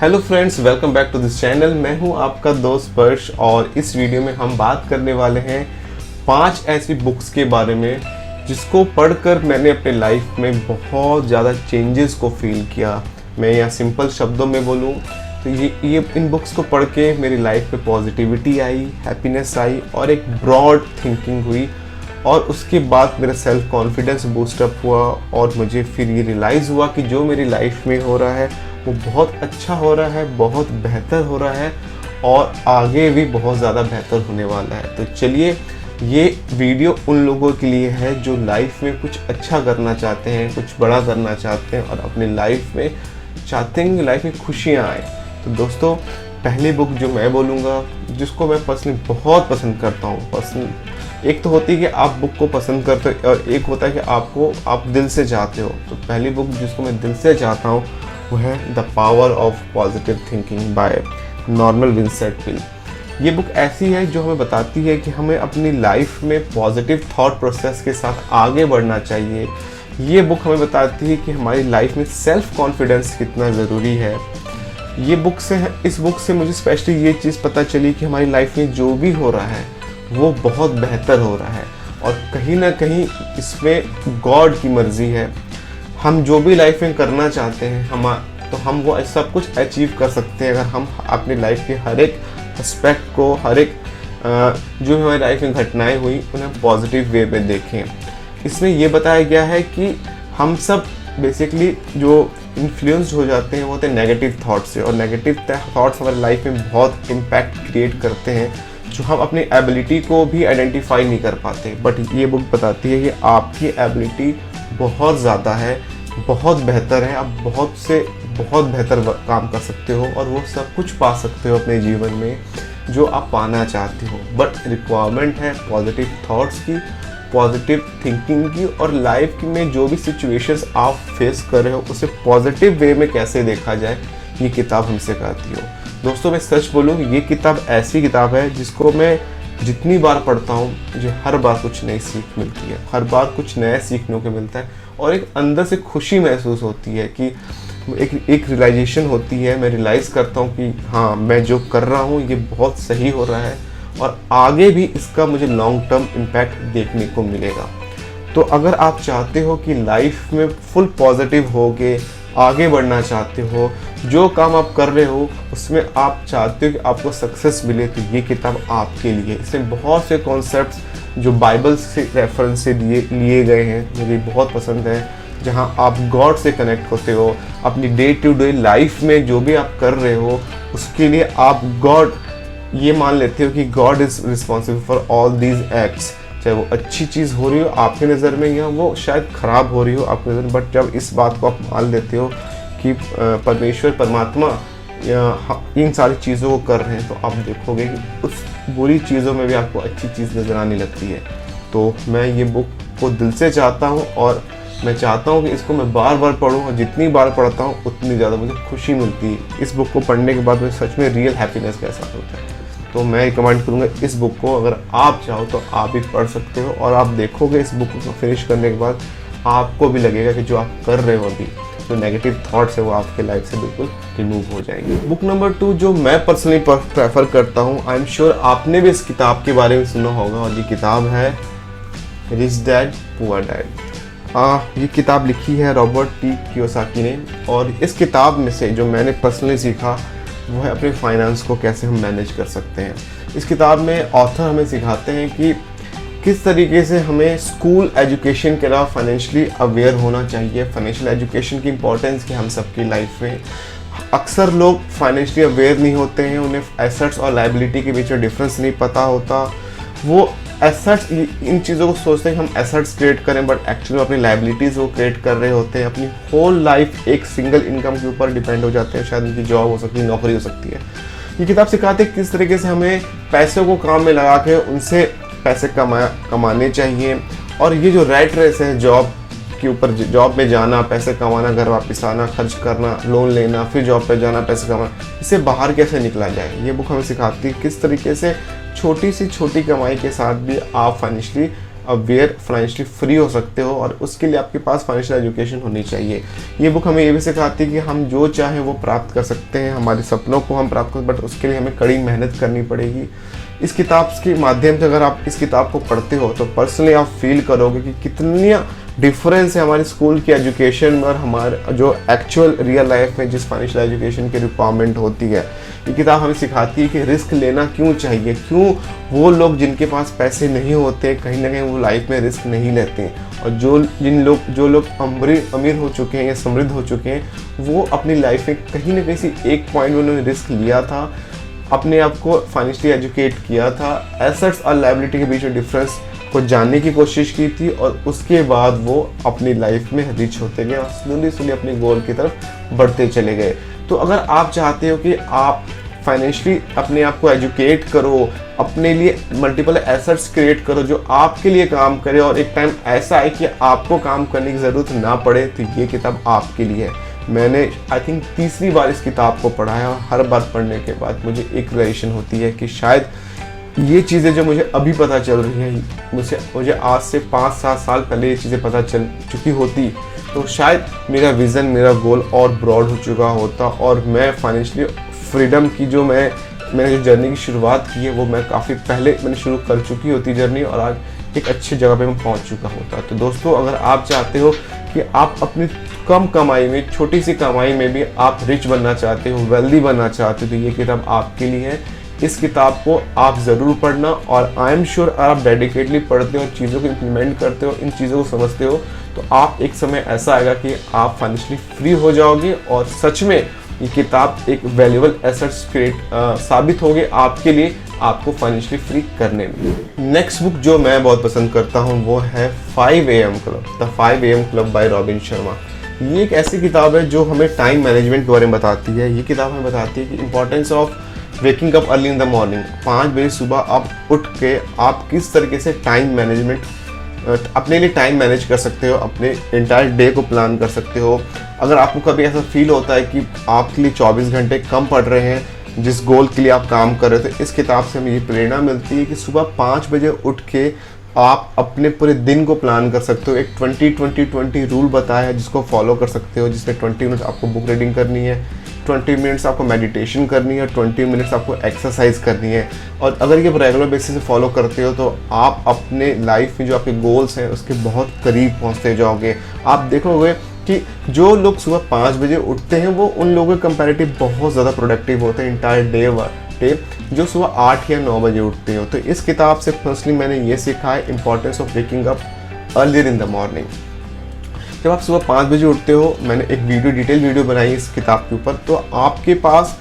Hello friends, welcome back to this channel. मैं हूं आपका दोस्त पर्श और इस वीडियो में हम बात करने वाले हैं 5 ऐसी बुक्स के बारे में जिसको पढ़कर मैंने अपने लाइफ में बहुत ज़्यादा चेंजेस को फील किया। मैं यहाँ सिंपल शब्दों में बोलूँ तो ये इन बुक्स को पढ़ के मेरी लाइफ में पॉजिटिविटी आई, हैप्पीनेस आई और एक ब्रॉड थिंकिंग हुई। और उसके बाद मेरा सेल्फ कॉन्फिडेंस बूस्टअप हुआ और मुझे फिर ये रियलाइज़ हुआ कि जो मेरी लाइफ में हो रहा है वो बहुत अच्छा हो रहा है, बहुत बेहतर हो रहा है और आगे भी बहुत ज़्यादा बेहतर होने वाला है। तो चलिए, ये वीडियो उन लोगों के लिए है जो लाइफ में कुछ अच्छा करना चाहते हैं, कुछ बड़ा करना चाहते हैं और अपनी लाइफ में चाहते हैं कि लाइफ में खुशियाँ आए। तो दोस्तों, पहली बुक जो मैं बोलूँगा, जिसको मैं पर्सनली बहुत पसंद करता हूँ, एक तो होती है कि आप बुक को पसंद करते हो और एक होता है कि आप दिल से चाहते हो। तो पहली बुक जिसको मैं दिल से चाहता हूँ वो है the power of positive thinking by Norman Vincent Peale. ये बुक ऐसी है जो हमें बताती है कि हमें अपनी लाइफ में पॉजिटिव थॉट प्रोसेस के साथ आगे बढ़ना चाहिए। ये बुक हमें बताती है कि हमारी लाइफ में सेल्फ कॉन्फिडेंस कितना ज़रूरी है। इस बुक से मुझे स्पेशली ये चीज़ पता चली कि हमारी लाइफ में जो भी हो रहा है वो बहुत बेहतर हो रहा है और कहीं ना कहीं इसमें गॉड की मर्ज़ी है। हम जो भी लाइफ में करना चाहते हैं हम वो सब कुछ अचीव कर सकते हैं अगर हम अपनी लाइफ के हर एक एस्पेक्ट को, हर एक जो भी हमारी लाइफ में घटनाएं हुई उन्हें पॉजिटिव वे में देखें। इसमें ये बताया गया है कि हम सब बेसिकली जो इन्फ्लुएंस्ड हो जाते हैं वो होते हैं नेगेटिव थॉट से, और नेगेटिव थॉट्स हमारी लाइफ में बहुत इम्पैक्ट क्रिएट करते हैं जो हम अपनी एबिलिटी को भी आइडेंटिफाई नहीं कर पाते। बट ये बुक बताती है कि आपकी एबिलिटी बहुत ज़्यादा है, बहुत बेहतर है, आप बहुत बेहतर काम कर सकते हो और वो सब कुछ पा सकते हो अपने जीवन में जो आप पाना चाहते हो। बट रिक्वायरमेंट है पॉजिटिव थॉट्स की, पॉजिटिव थिंकिंग की, और लाइफ में जो भी सिचुएशंस आप फेस कर रहे हो उसे पॉजिटिव वे में कैसे देखा जाए, ये किताब हमसे कहती हो। दोस्तों, मैं सच बोलूँ, ये किताब ऐसी किताब है जिसको मैं जितनी बार पढ़ता हूँ मुझे हर बार कुछ नई सीख मिलती है, हर बार कुछ नया सीखने को मिलता है और एक अंदर से खुशी महसूस होती है कि एक रियलाइजेशन होती है। मैं रियलाइज़ करता हूँ कि हाँ, मैं जो कर रहा हूँ ये बहुत सही हो रहा है और आगे भी इसका मुझे लॉन्ग टर्म इम्पैक्ट देखने को मिलेगा। तो अगर आप चाहते हो कि लाइफ में फुल पॉजिटिव हो के आगे बढ़ना चाहते हो, जो काम आप कर रहे हो उसमें आप चाहते हो कि आपको सक्सेस मिले, तो ये किताब आपके लिए। इसमें बहुत से कॉन्सेप्ट्स जो बाइबल से रेफरेंस से लिए गए हैं मुझे बहुत पसंद है, जहां आप गॉड से कनेक्ट होते हो। अपनी डे टू डे लाइफ में जो भी आप कर रहे हो उसके लिए आप गॉड ये मान लेते हो कि God is responsible for all these acts, चाहे वो अच्छी चीज़ हो रही हो आपकी नज़र में या वो शायद ख़राब हो रही हो आपकी नज़र में। बट जब इस बात को आप मान लेते हो कि परमात्मा इन सारी चीज़ों को कर रहे हैं, तो आप देखोगे कि उस बुरी चीज़ों में भी आपको अच्छी चीज़ नज़र आने लगती है। तो मैं ये बुक को दिल से चाहता हूँ और मैं चाहता हूँ कि इसको मैं बार बार पढूँ और जितनी बार पढ़ता हूँ उतनी ज़्यादा मुझे खुशी मिलती है। इस बुक को पढ़ने के बाद मुझे सच में रियल हैप्पीनेस का एहसास होता है। तो मैं रिकमेंड करूँगा इस बुक को, अगर आप चाहो तो आप भी पढ़ सकते हो और आप देखोगे इस बुक को फिनिश करने के बाद आपको भी लगेगा कि जो आप कर रहे हो अभी, जो नेगेटिव थॉट्स है वो आपके लाइफ से बिल्कुल रिमूव हो जाएंगे। बुक नंबर 2 जो मैं पर्सनली प्रेफर करता हूँ, आई एम श्योर आपने भी इस किताब के बारे में सुना होगा, और ये किताब है रिच डैड पुअर डैड। ये किताब लिखी है रॉबर्ट टी कियोसाकी ने, और इस किताब में से जो मैंने पर्सनली सीखा वो है अपने फाइनेंस को कैसे हम मैनेज कर सकते हैं। इस किताब में ऑथर हमें सिखाते हैं कि किस तरीके से हमें स्कूल एजुकेशन के अलावा फाइनेंशियली अवेयर होना चाहिए। फाइनेंशियल एजुकेशन की इम्पोर्टेंस की हम सबकी लाइफ में, अक्सर लोग फाइनेंशियली अवेयर नहीं होते हैं, उन्हें एसेट्स और लायबिलिटी के बीच में डिफरेंस नहीं पता होता। वो एसेट्स, इन चीज़ों को सोचते हैं कि हम एसेट्स क्रिएट करें, बट एक्चुअली अपनी लायबिलिटीज़ वो क्रिएट कर रहे होते हैं। अपनी होल लाइफ एक सिंगल इनकम के ऊपर डिपेंड हो जाते हैं। शायद उनकी जॉब हो सकती है, नौकरी हो सकती है। ये किताब सिखाते हैं किस तरीके से हमें पैसों को काम में लगा के उनसे पैसे कमाने चाहिए। और ये जो रैट रेस है जॉब के ऊपर, जॉब में जाना, पैसे कमाना, घर वापस आना, खर्च करना, लोन लेना, फिर जॉब पे जाना, पैसे कमाना, इससे बाहर कैसे निकला जाए। ये बुक हमें सिखाती है किस तरीके से छोटी सी छोटी कमाई के साथ भी आप फाइनेंशियली अवेयर, फाइनेंशियली फ्री हो सकते हो, और उसके लिए आपके पास फाइनेंशियल एजुकेशन होनी चाहिए। ये बुक हमें ये भी सिखाती है कि हम जो चाहें वो प्राप्त कर सकते हैं, हमारे सपनों को हम प्राप्त कर, बट उसके लिए हमें कड़ी मेहनत करनी पड़ेगी। इस किताब के माध्यम से अगर आप इस किताब को पढ़ते हो तो पर्सनली आप फील करोगे कि कितनी डिफरेंस है हमारे स्कूल की एजुकेशन में और हमारे जो एक्चुअल रियल लाइफ में जिस फाइनेंशियल एजुकेशन की रिक्वायरमेंट होती है। ये किताब हमें सिखाती है कि रिस्क लेना क्यों चाहिए, क्यों वो लोग जिनके पास पैसे नहीं होते कहीं ना कहीं वो लाइफ में रिस्क नहीं लेते हैं, और जो लोग अमीर हो चुके हैं या समृद्ध हो चुके हैं वो अपनी लाइफ में कहीं ना कहीं एक पॉइंट में उन्होंने रिस्क लिया था, अपने आप को फाइनेंशियली एजुकेट किया था, एसेट्स और लायबिलिटी के बीच में डिफरेंस को जानने की कोशिश की थी, और उसके बाद वो अपनी लाइफ में रिच होते गए और स्लोली अपने गोल की तरफ बढ़ते चले गए। तो अगर आप चाहते हो कि आप फाइनेंशियली अपने आप को एजुकेट करो, अपने लिए मल्टीपल एसेट्स क्रिएट करो जो आपके लिए काम करे, और एक टाइम ऐसा है कि आपको काम करने की ज़रूरत ना पड़े, तो ये किताब आपके लिए है। मैंने आई थिंक तीसरी बार इस किताब को पढ़ा है, और हर बार पढ़ने के बाद मुझे एक रियलाइजेशन होती है कि शायद ये चीज़ें जो मुझे अभी पता चल रही हैं, मुझे आज से 5-7 साल पहले ये चीज़ें पता चल चुकी होती तो शायद मेरा विज़न, मेरा गोल और ब्रॉड हो चुका होता, और मैं फाइनेंशियली फ्रीडम की मैंने जो जर्नी की शुरुआत की है वो मैं काफ़ी पहले मैंने शुरू कर चुकी होती जर्नी, और आज एक अच्छी जगह पे मैं पहुंच चुका होता। तो दोस्तों, अगर आप चाहते हो कि आप अपनी कम कमाई में, छोटी सी कमाई में भी आप रिच बनना चाहते हो, वेल्दी बनना चाहते हो, तो ये किताब आपके लिए है। इस किताब को आप ज़रूर पढ़ना, और आई एम श्योर अगर आप डेडिकेटली पढ़ते हो, चीज़ों को इम्प्लीमेंट करते हो, इन चीज़ों को समझते हो, तो आप एक समय ऐसा आएगा कि आप फाइनेंशियली फ्री हो जाओगे, और सच में ये किताब एक वैल्यूएबल एसेट्स साबित होगी आपके लिए, आपको फाइनेंशियली फ्री करने में। नेक्स्ट बुक जो मैं बहुत पसंद करता हूँ वो है 5 AM club, the 5 AM club bye robin Sharma. ये एक ऐसी किताब है जो हमें टाइम मैनेजमेंट के बारे में बताती है। ये किताब हमें बताती है कि importance of waking up early in the morning. 5 बजे सुबह आप उठ के आप किस तरीके से टाइम मैनेजमेंट अपने लिए टाइम मैनेज कर सकते हो, अपने इंटायर डे को प्लान कर सकते हो। अगर आपको कभी ऐसा फील होता है कि आपके लिए 24 घंटे कम पड़ रहे हैं जिस गोल के लिए आप काम कर रहे हो, तो इस किताब से हमें ये प्रेरणा मिलती है कि सुबह 5 बजे उठ के आप अपने पूरे दिन को प्लान कर सकते हो। एक 20-20-20 रूल बताया है जिसको फॉलो कर सकते हो, जिसमें 20 मिनट्स आपको बुक रीडिंग करनी है, 20 मिनट्स आपको मेडिटेशन करनी है, 20 मिनट्स आपको एक्सरसाइज करनी है। और अगर ये रेगुलर बेसिस से फॉलो करते हो तो आप अपने लाइफ में जो आपके गोल्स हैं उसके बहुत करीब पहुंचते जाओगे। आप देखोगे कि जो लोग सुबह 5 बजे उठते हैं वो उन लोगों के कंपैरेटिव बहुत ज़्यादा प्रोडक्टिव होते हैं इंटायर डे जो सुबह 8 या 9 बजे उठते हो। तो इस किताब से पर्सनली मैंने ये सीखा है importance of waking up earlier in the morning. जब आप सुबह 5 बजे उठते हो, मैंने एक डिटेल वीडियो बनाई इस किताब के ऊपर, तो आपके पास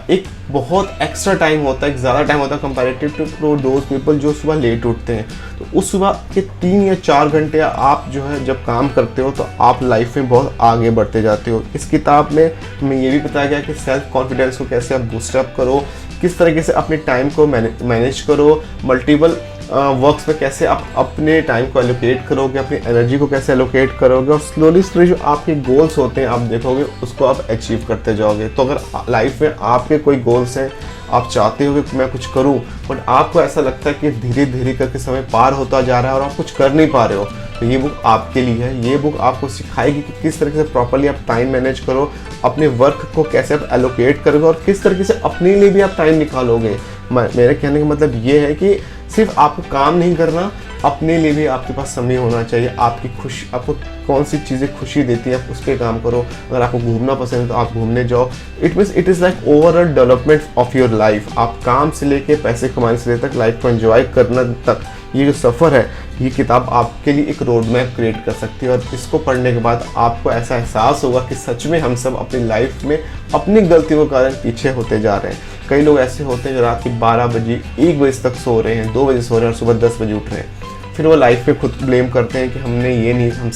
एक बहुत एक्स्ट्रा टाइम होता है, एक ज़्यादा टाइम होता है कंपैरेटिव टू दोज पीपल जो सुबह लेट उठते हैं। तो उस सुबह के 3 या 4 घंटे आप जो है जब काम करते हो तो आप लाइफ में बहुत आगे बढ़ते जाते हो। इस किताब में हमें ये भी बताया गया कि सेल्फ कॉन्फिडेंस को कैसे आप बूस्टअप करो, किस तरीके से अपने टाइम को मैनेज करो, मल्टीपल वर्क्स में कैसे आप अपने टाइम को एलोकेट करोगे, अपनी एनर्जी को कैसे एलोकेट करोगे, और स्लोली जो आपके गोल्स होते हैं आप देखोगे उसको आप अचीव करते जाओगे। तो अगर लाइफ में आपके कोई गोल्स हैं, आप चाहते हो कि मैं कुछ करूं, बट आपको ऐसा लगता है कि धीरे धीरे करके समय पार होता जा रहा है और आप कुछ कर नहीं पा रहे हो, तो ये बुक आपके लिए है। ये बुक आपको सिखाएगी कि किस तरीके से प्रॉपर्ली आप टाइम मैनेज करो, अपने वर्क को कैसे आप एलोकेट करोगे, और किस तरीके से अपने लिए भी आप टाइम निकालोगे। मेरे कहने का मतलब ये है कि सिर्फ आपको काम नहीं करना, अपने लिए भी आपके पास समय होना चाहिए। आपको कौन सी चीज़ें खुशी देती है आप उस पर काम करो। अगर आपको घूमना पसंद है तो आप घूमने जाओ। It is like overall development of your life. आप काम से लेके पैसे कमाने से लेकर लाइफ को एंजॉय करना तक ये जो सफ़र है, ये किताब आपके लिए एक रोड मैप क्रिएट कर सकती है। और इसको पढ़ने के बाद आपको ऐसा एहसास होगा कि सच में हम सब अपनी लाइफ में अपनी गलतियों के कारण पीछे होते जा रहे हैं। कई लोग ऐसे होते हैं जो रात के 12 बजे 1 बजे तक सो रहे हैं, 2 बजे सो रहे हैं और सुबह 10 बजे उठ रहे हैं। फिर वो लाइफ पे खुद ब्लेम करते हैं कि हमसे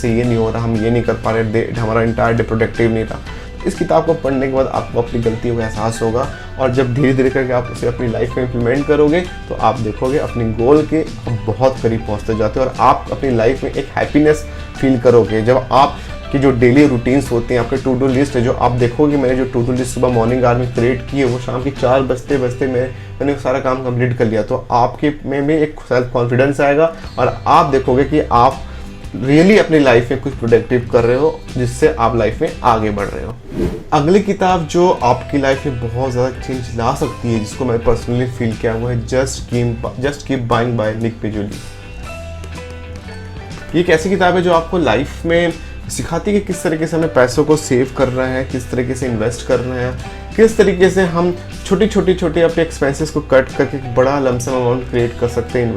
ये नहीं हो रहा, हम ये नहीं कर पा रहे, हमारा इंटायर डे प्रोडक्टिव नहीं था। इस किताब को पढ़ने के बाद आपको अपनी गलतियों का एहसास होगा, और जब धीरे धीरे करके आप उसे अपनी लाइफ में इम्प्लीमेंट करोगे तो आप देखोगे अपने गोल के बहुत करीब पहुंचते जाते हो, और आप अपनी लाइफ में एक हैप्पीनेस फील करोगे। जब आप कि जो डेली रूटीन्स होते हैं, आपके टू डू लिस्ट है, जो आप देखोगे मैंने जो टू डू लिस्ट सुबह मॉर्निंग आवर में क्रिएट की है, वो शाम के 4 बजते बजते मैंने सारा काम कंप्लीट कर लिया। तो आपके में भी एक सेल्फ कॉन्फिडेंस आएगा और आप देखोगे कि आप रियली अपनी लाइफ में कुछ प्रोडक्टिव कर रहे हो, जिससे आप लाइफ में आगे बढ़ रहे हो। अगली किताब जो आपकी लाइफ में बहुत ज़्यादा चेंज ला सकती है, जिसको मैं पर्सनली फील किया, वो है just keep buying by Nick पिजुली। ये एक ऐसी किताब है जो आपको लाइफ में सिखाती है कि किस तरीके से हमें पैसों को सेव करना है, किस तरीके से इन्वेस्ट करना है, किस तरीके से हम छोटी अपने एक्सपेंसेस को कट करके एक बड़ा लमसम अमाउंट क्रिएट कर सकते हैं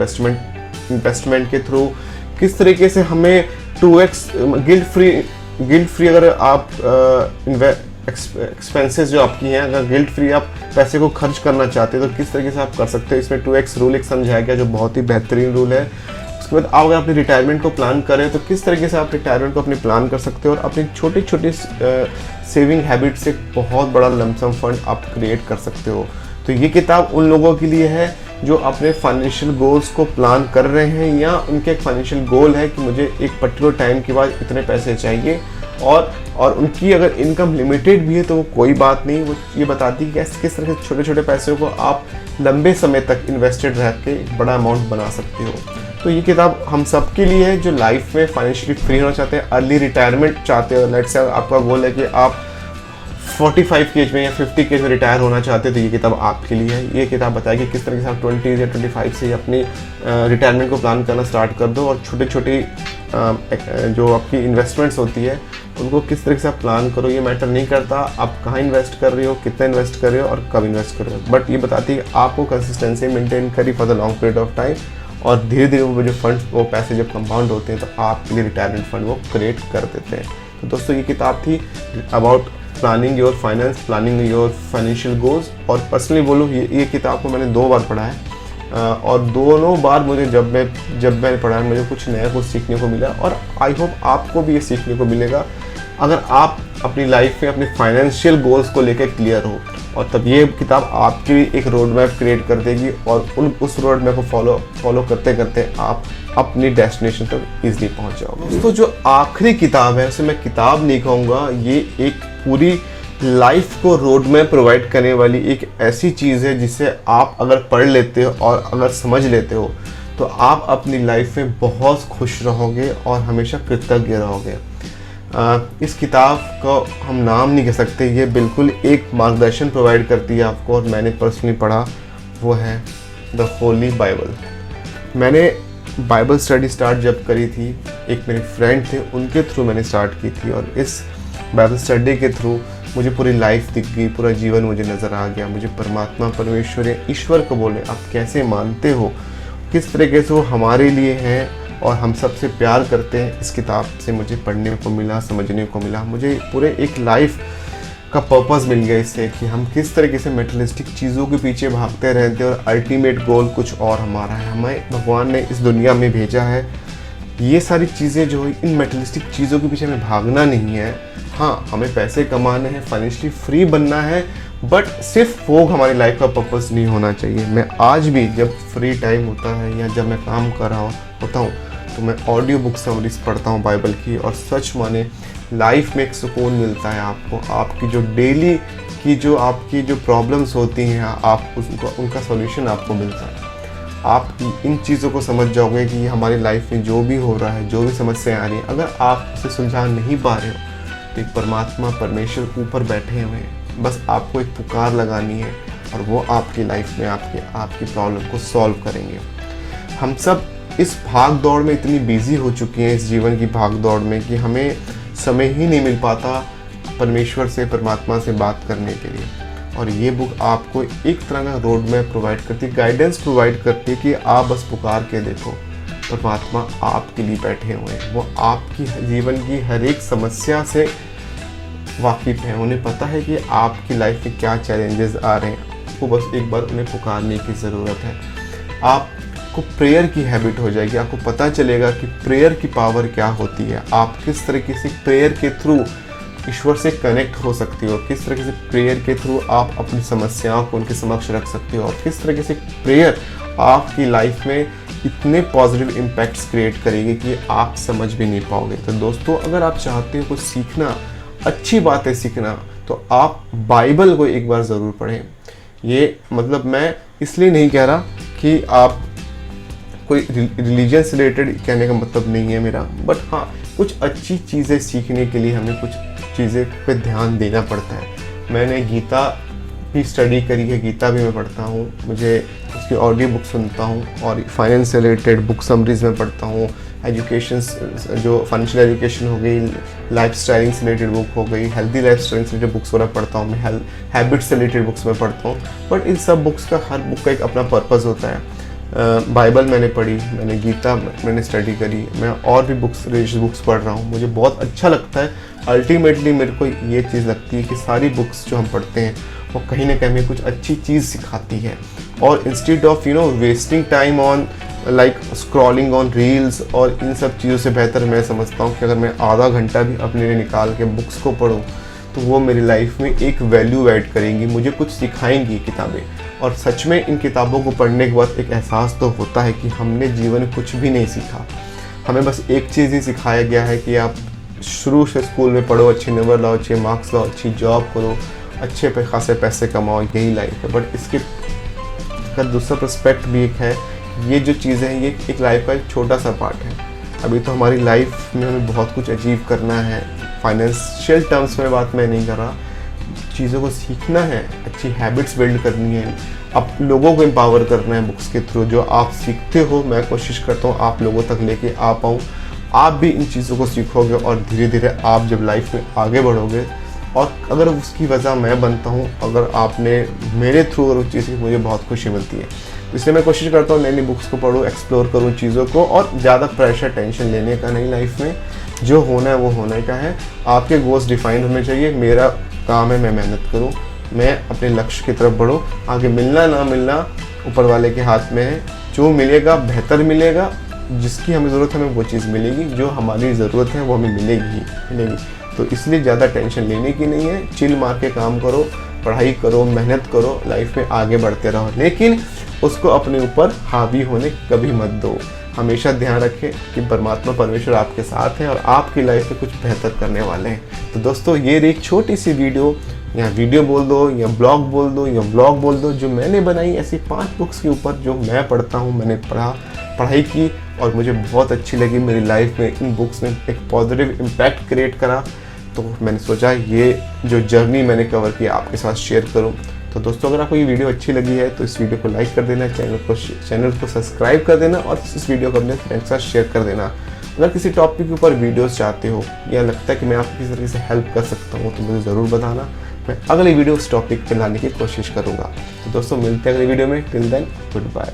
इन्वेस्टमेंट के थ्रू। किस तरीके से हमें 2x गिल्ट फ्री अगर आप एक्सपेंसेस जो आपकी हैं, अगर गिल्ट फ्री आप पैसे को खर्च करना चाहते हैं तो किस तरीके से आप कर सकते हो। इसमें 2x रूल एक समझाया गया जो बहुत ही बेहतरीन रूल है। उसके बाद आप अगर अपनी रिटायरमेंट को प्लान करें तो किस तरीके से आप रिटायरमेंट को अपनी प्लान कर सकते हो और अपनी छोटी सेविंग हैबिट से बहुत बड़ा लमसम फंड आप क्रिएट कर सकते हो। तो ये किताब उन लोगों के लिए है जो अपने फाइनेंशियल गोल्स को प्लान कर रहे हैं, या उनके एक फाइनेंशियल गोल है कि मुझे एक पर्टिकुलर टाइम के बाद इतने पैसे चाहिए, और उनकी अगर इनकम लिमिटेड भी है तो वो कोई बात नहीं। वो ये बताती है कि किस तरह से छोटे छोटे पैसों को आप लंबे समय तक इन्वेस्टेड रह के एक बड़ा अमाउंट बना सकते हो। तो ये किताब हम सब के लिए है जो लाइफ में फाइनेंशियली फ्री होना चाहते हैं, अर्ली रिटायरमेंट चाहते हो। लेट्स से आपका गोल है कि आप 45 की एज में या 50 की एज में रिटायर होना चाहते हैं, तो ये किताब आपके लिए है। ये किताब बताएगी किस तरह से आप 20 या 25 से अपनी रिटायरमेंट को प्लान करना स्टार्ट कर दो, और छोटी जो आपकी इन्वेस्टमेंट्स होती है उनको किस तरह से आप प्लान करो। ये मैटर नहीं करता आप कहाँ इन्वेस्ट कर रहे हो, कितना इन्वेस्ट कर रहे हो और कब इन्वेस्ट कर रहे हो, बट ये बताती है आपको कंसिस्टेंसी मेंटेन करी for the long period of time, और धीरे धीरे वो जो फंड, वो पैसे जब कंपाउंड होते हैं तो आपके लिए रिटायरमेंट फंड वो क्रिएट कर देते हैं। तो दोस्तों ये किताब थी about planning your finance, planning your financial goals. और पर्सनली बोलूँ ये किताब को मैंने 2 बार पढ़ा है, और दोनों बार मुझे जब मैंने पढ़ा है मुझे कुछ नया कुछ सीखने को मिला, और आई होप आपको भी ये सीखने को मिलेगा अगर आप अपनी लाइफ में अपने फाइनेंशियल गोल्स को लेकर क्लियर हो। और तब ये किताब आपकी एक रोड मैप क्रिएट कर देगी, और उस रोड मैप को फॉलो करते करते आप अपनी डेस्टिनेशन तक ईजिली पहुंच जाओगे। दोस्तों जो आखिरी किताब है उसे मैं किताब नहीं कहूँगा, ये एक पूरी लाइफ को रोड मैप प्रोवाइड करने वाली एक ऐसी चीज़ है जिसे आप अगर पढ़ लेते हो और अगर समझ लेते हो तो आप अपनी लाइफ में बहुत खुश रहोगे और हमेशा कृतज्ञ रहोगे। इस किताब को हम नाम नहीं कह सकते, ये बिल्कुल एक मार्गदर्शन प्रोवाइड करती है आपको, और मैंने पर्सनली पढ़ा, वो है द होली बाइबल। मैंने बाइबल स्टडी स्टार्ट जब करी थी, एक मेरे फ्रेंड थे उनके थ्रू मैंने स्टार्ट की थी, और इस बाइबल स्टडी के थ्रू मुझे पूरी लाइफ दिख गई, पूरा जीवन मुझे नज़र आ गया। मुझे परमात्मा, परमेश्वर या ईश्वर को बोले आप कैसे मानते हो, किस तरीके से वो हमारे लिए हैं और हम सबसे प्यार करते हैं, इस किताब से मुझे पढ़ने को मिला, समझने को मिला। मुझे पूरे एक लाइफ का पर्पस मिल गया इससे कि हम किस तरीके से मेटेरियलिस्टिक चीज़ों के पीछे भागते रहते हैं और अल्टीमेट गोल कुछ और हमारा है। हमें भगवान ने इस दुनिया में भेजा है, ये सारी चीज़ें जो इन मेटेरियलिस्टिक चीज़ों के पीछे हमें भागना नहीं है। हाँ, हमें पैसे कमाने हैं, फाइनेंशियली फ्री बनना है, बट सिर्फ वो हमारी लाइफ का पर्पस नहीं होना चाहिए। मैं आज भी जब फ्री टाइम होता है या जब मैं काम कर रहा होता हूँ तो मैं ऑडियो बुक समरीज पढ़ता हूँ बाइबल की, और सच माने लाइफ में एक सुकून मिलता है आपको। आपकी जो डेली की जो आपकी जो प्रॉब्लम्स होती हैं, आप उनका सॉल्यूशन आपको मिलता है। आप इन चीज़ों को समझ जाओगे कि हमारी लाइफ में जो भी हो रहा है, जो भी समस्याएं आ रही हैं, अगर आप उसे सुलझा नहीं पा रहे हो तो एक परमात्मा, परमेश्वर ऊपर बैठे हुए हैं, बस आपको एक पुकार लगानी है और वो आपकी लाइफ में आपकी प्रॉब्लम को सॉल्व करेंगे। हम सब इस भाग दौड़ में इतनी बिजी हो चुकी हैं, इस जीवन की भाग दौड़ में, कि हमें समय ही नहीं मिल पाता परमेश्वर से, परमात्मा से बात करने के लिए। और ये बुक आपको एक तरह का रोड मैप प्रोवाइड करती है, गाइडेंस प्रोवाइड करती है कि आप बस पुकार के देखो, परमात्मा आपके लिए बैठे हुए हैं। वो आपकी जीवन की हर एक समस्या से वाकिफ़ हैं, उन्हें पता है कि आपकी लाइफ में क्या चैलेंजेस आ रहे हैं। आपको बस एक बार उन्हें पुकारने की ज़रूरत है। आपको प्रेयर की हैबिट हो जाएगी, आपको पता चलेगा कि प्रेयर की पावर क्या होती है, आप किस तरीके से प्रेयर के थ्रू ईश्वर से कनेक्ट हो सकते हो, किस तरीके से प्रेयर के थ्रू आप अपनी समस्याओं को उनके समक्ष रख सकते हो, और किस तरीके से प्रेयर आपकी लाइफ में इतने पॉजिटिव इम्पैक्ट्स क्रिएट करेगी कि आप समझ भी नहीं पाओगे। तो दोस्तों, अगर आप चाहते हो कुछ सीखना, अच्छी बातें सीखना, तो आप बाइबल को एक बार ज़रूर पढ़ें। ये मतलब मैं इसलिए नहीं कह रहा कि आप कोई रिलीजन से रिलेटेड कहने का मतलब नहीं है मेरा, बट हाँ, कुछ अच्छी चीज़ें सीखने के लिए हमें कुछ चीज़ें पे ध्यान देना पड़ता है। मैंने गीता की स्टडी करी है, गीता भी मैं पढ़ता हूँ, मुझे उसकी ऑडियो बुक सुनता हूँ, और फाइनेंस से रिलेटेड बुक समरीज में पढ़ता हूँ, एजुकेशन जो फाइनेंशियल एजुकेशन हो गई, लाइफ स्टाइलिंग से रिलेटेड बुक हो गई, हेल्दी लाइफ स्टाइलिंग से रिलेटेड बुक्स वगैरह पढ़ता हूँ, मैं हैबिट्स से रिलेटेड बुक्स में पढ़ता हूँ। बट इन सब बुक्स का, हर बुक का एक अपना पर्पज़ होता है। बाइबल मैंने पढ़ी, मैंने गीता मैंने स्टडी करी, मैं और भी रिलीजियस बुक्स पढ़ रहा हूँ, मुझे बहुत अच्छा लगता है। अल्टीमेटली मेरे को ये चीज़ लगती है कि सारी बुक्स जो हम पढ़ते हैं वो कहीं ना कहीं हमें कुछ अच्छी चीज़ सिखाती है। और instead of wasting time on like scrolling on reels और इन सब चीज़ों से बेहतर मैं समझता हूँ कि अगर मैं आधा घंटा भी अपने लिए निकाल के बुक्स को पढूं तो वो मेरी लाइफ में एक वैल्यू ऐड करेंगी, मुझे कुछ सिखाएंगी किताबें। और सच में इन किताबों को पढ़ने के बाद एक एहसास तो होता है कि हमने जीवन में कुछ भी नहीं सीखा, हमें बस एक चीज़ ही सिखाया गया है कि आप शुरू से स्कूल में पढ़ो, अच्छे नंबर लाओ, अच्छे मार्क्स लाओ, अच्छी जॉब करो, अच्छे खासे पैसे कमाओ, यही लाइफ है। बट इसके का दूसरा पर्सपेक्ट भी एक है, ये जो चीज़ें हैं ये एक लाइफ का एक छोटा सा पार्ट है। अभी तो हमारी लाइफ में हमें बहुत कुछ अचीव करना है। फाइनेंशियल टर्म्स में बात मैं नहीं कर रहा, चीज़ों को सीखना है, अच्छी हैबिट्स बिल्ड करनी है, आप लोगों को एम्पावर करना है बुक्स के थ्रू। जो आप सीखते हो, मैं कोशिश करता हूँ आप लोगों तक लेके आ पाऊँ, आप भी इन चीज़ों को सीखोगे और धीरे धीरे आप जब लाइफ में आगे बढ़ोगे, और अगर उसकी वजह मैं बनता हूँ, अगर आपने मेरे थ्रू अगर उस चीज़ की, मुझे बहुत खुशी मिलती है। इसलिए मैं कोशिश करता हूँ नई नई बुक्स को पढूँ, एक्सप्लोर करूँ चीज़ों को, और ज़्यादा प्रेशर टेंशन लेने का नहीं लाइफ में। जो होना है वो होने का है। आपके गोल्स डिफाइंड होने चाहिए। मेरा काम है मैं मेहनत करूँ, मैं अपने लक्ष्य की तरफ बढ़ूँ। आगे मिलना ना मिलना ऊपर वाले के हाथ में है। जो मिलेगा बेहतर मिलेगा, जिसकी हमें ज़रूरत है हमें वो चीज़ मिलेगी, जो हमारी ज़रूरत है वो हमें मिलेगी। तो इसलिए ज़्यादा टेंशन लेने की नहीं है, चिल मार के काम करो, पढ़ाई करो, मेहनत करो, लाइफ में आगे बढ़ते रहो, लेकिन उसको अपने ऊपर हावी होने कभी मत दो। हमेशा ध्यान रखें कि परमात्मा परमेश्वर आपके साथ है और आपकी लाइफ में कुछ बेहतर करने वाले हैं। तो दोस्तों, ये एक छोटी सी वीडियो, या वीडियो बोल दो, या ब्लॉग बोल दो, या व्लॉग बोल दो, जो मैंने बनाई ऐसी 5 बुक्स के ऊपर जो मैं पढ़ता हूँ, मैंने पढ़ाई की और मुझे बहुत अच्छी लगी। मेरी लाइफ में इन बुक्स ने एक पॉजिटिव इम्पैक्ट क्रिएट करा, तो मैंने सोचा ये जो जर्नी मैंने कवर की आपके साथ शेयर करूं। तो दोस्तों, अगर आपको ये वीडियो अच्छी लगी है तो इस वीडियो को लाइक कर देना, चैनल को सब्सक्राइब कर देना, और इस वीडियो को अपने फ्रेंड्स के साथ शेयर कर देना। अगर किसी टॉपिक के ऊपर वीडियोस चाहते हो, या लगता है कि मैं आपकी किसी तरीके से हेल्प कर सकता हूँ, तो मुझे ज़रूर बताना। मैं अगली वीडियो उस टॉपिक पर लाने की कोशिश करूँगा। तो दोस्तों, मिलते हैं अगली वीडियो में। Till then, good bye.